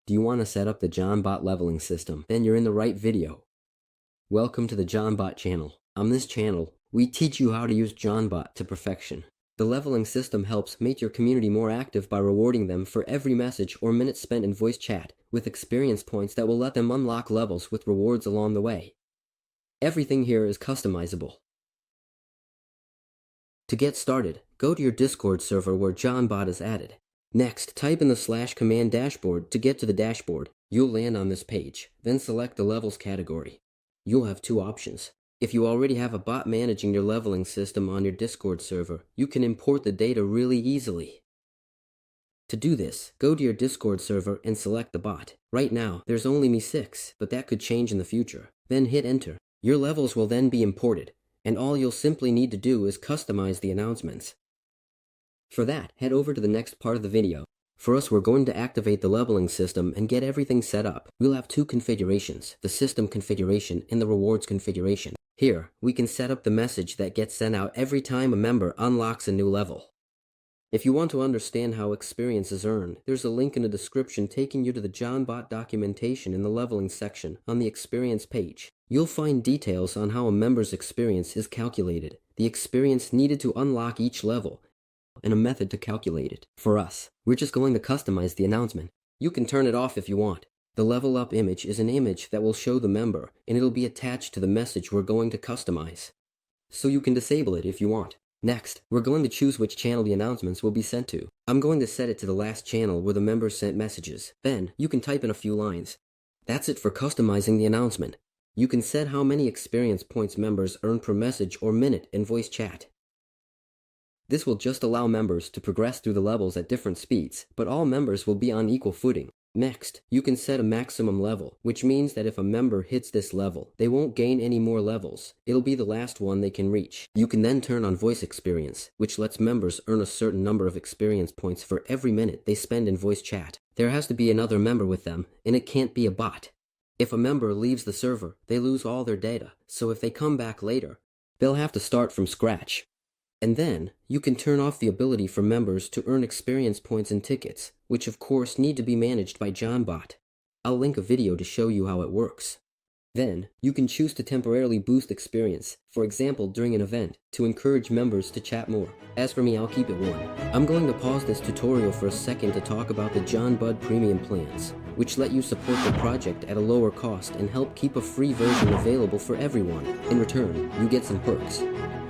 Do you want to set up the JonBot leveling system? Then you're in the right video. Welcome to the JonBot channel. On this channel, we teach you how to use JonBot to perfection. The leveling system helps make your community more active by rewarding them for every message or minute spent in voice chat, with experience points that will let them unlock levels with rewards along the way. Everything here is customizable. To get started, go to your Discord server where JonBot is added. Next, type in the /command dashboard to get to the dashboard. You'll land on this page, then select the levels category. You'll have two options. If you already have a bot managing your leveling system on your Discord server, you can import the data really easily. To do this, go to your Discord server and select the bot. Right now, there's only me 6, but that could change in the future. Then hit enter. Your levels will then be imported, and all you'll simply need to do is customize the announcements. For that, head over to the next part of the video. For us, we're going to activate the leveling system and get everything set up. We'll have two configurations, the system configuration and the rewards configuration. Here, we can set up the message that gets sent out every time a member unlocks a new level. If you want to understand how experience is earned, there's a link in the description taking you to the JonBot documentation in the leveling section on the experience page. You'll find details on how a member's experience is calculated, the experience needed to unlock each level, and a method to calculate it. For us, we're just going to customize the announcement. You can turn it off if you want. The level up image is an image that will show the member, and it'll be attached to the message we're going to customize. So you can disable it if you want. Next, we're going to choose which channel the announcements will be sent to. I'm going to set it to the last channel where the members sent messages. Then, you can type in a few lines. That's it for customizing the announcement. You can set how many experience points members earn per message or minute in voice chat. This will just allow members to progress through the levels at different speeds, but all members will be on equal footing. Next, you can set a maximum level, which means that if a member hits this level, they won't gain any more levels. It'll be the last one they can reach. You can then turn on voice experience, which lets members earn a certain number of experience points for every minute they spend in voice chat. There has to be another member with them, and it can't be a bot. If a member leaves the server, they lose all their data, so if they come back later, they'll have to start from scratch. And then, you can turn off the ability for members to earn experience points and tickets, which of course need to be managed by JonBot. I'll link a video to show you how it works. Then, you can choose to temporarily boost experience, for example during an event, to encourage members to chat more. As for me, I'll keep it 1. I'm going to pause this tutorial for a second to talk about the JonBot premium plans, which let you support the project at a lower cost and help keep a free version available for everyone. In return, you get some perks.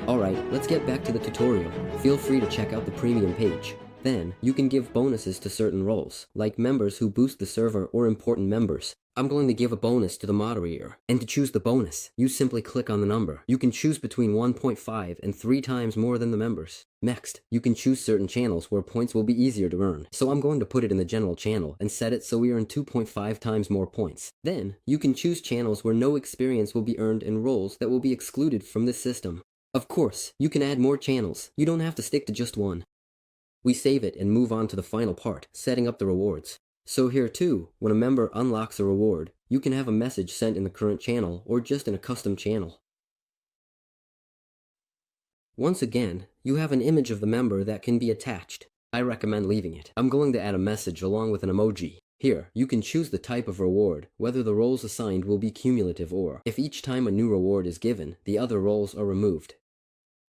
Alright, let's get back to the tutorial. Feel free to check out the premium page. Then, you can give bonuses to certain roles, like members who boost the server or important members. I'm going to give a bonus to the moderator. And to choose the bonus, you simply click on the number. You can choose between 1.5 and 3 times more than the members. Next, you can choose certain channels where points will be easier to earn. So I'm going to put it in the general channel and set it so we earn 2.5 times more points. Then, you can choose channels where no experience will be earned and roles that will be excluded from this system. Of course, you can add more channels. You don't have to stick to just one. We save it and move on to the final part, setting up the rewards. So here too, when a member unlocks a reward, you can have a message sent in the current channel or just in a custom channel. Once again, you have an image of the member that can be attached. I recommend leaving it. I'm going to add a message along with an emoji. Here, you can choose the type of reward, whether the roles assigned will be cumulative or, if each time a new reward is given, the other roles are removed.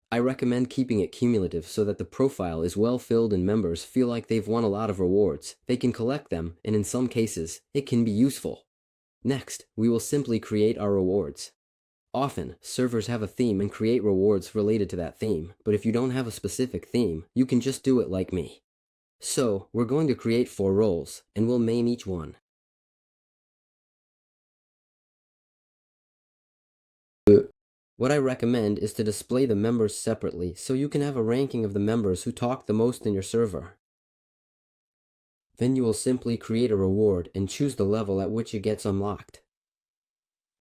I recommend keeping it cumulative so that the profile is well filled and members feel like they've won a lot of rewards. They can collect them, and in some cases, it can be useful. Next, we will simply create our rewards. Often, servers have a theme and create rewards related to that theme, but if you don't have a specific theme, you can just do it like me. So, we're going to create 4 roles, and we'll name each one. What I recommend is to display the members separately so you can have a ranking of the members who talk the most in your server. Then you will simply create a reward and choose the level at which it gets unlocked.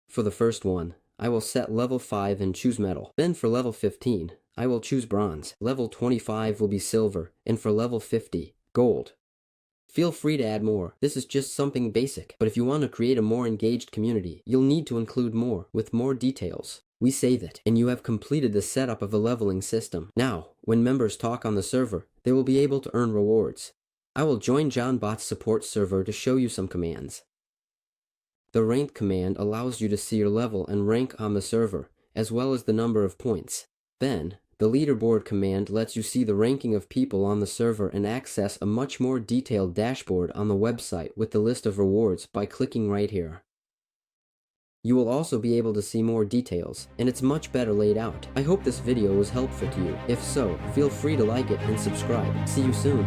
For the first one, I will set level 5 and choose metal. Then for level 15, I will choose bronze. Level 25 will be silver, and for level 50, gold. Feel free to add more. This is just something basic, but if you want to create a more engaged community, you'll need to include more, with more details. We save it, and you have completed the setup of the leveling system. Now, when members talk on the server, they will be able to earn rewards. I will join JohnBot's support server to show you some commands. The rank command allows you to see your level and rank on the server, as well as the number of points. Then, the leaderboard command lets you see the ranking of people on the server and access a much more detailed dashboard on the website with the list of rewards by clicking right here. You will also be able to see more details, and it's much better laid out. I hope this video was helpful to you. If so, feel free to like it and subscribe. See you soon.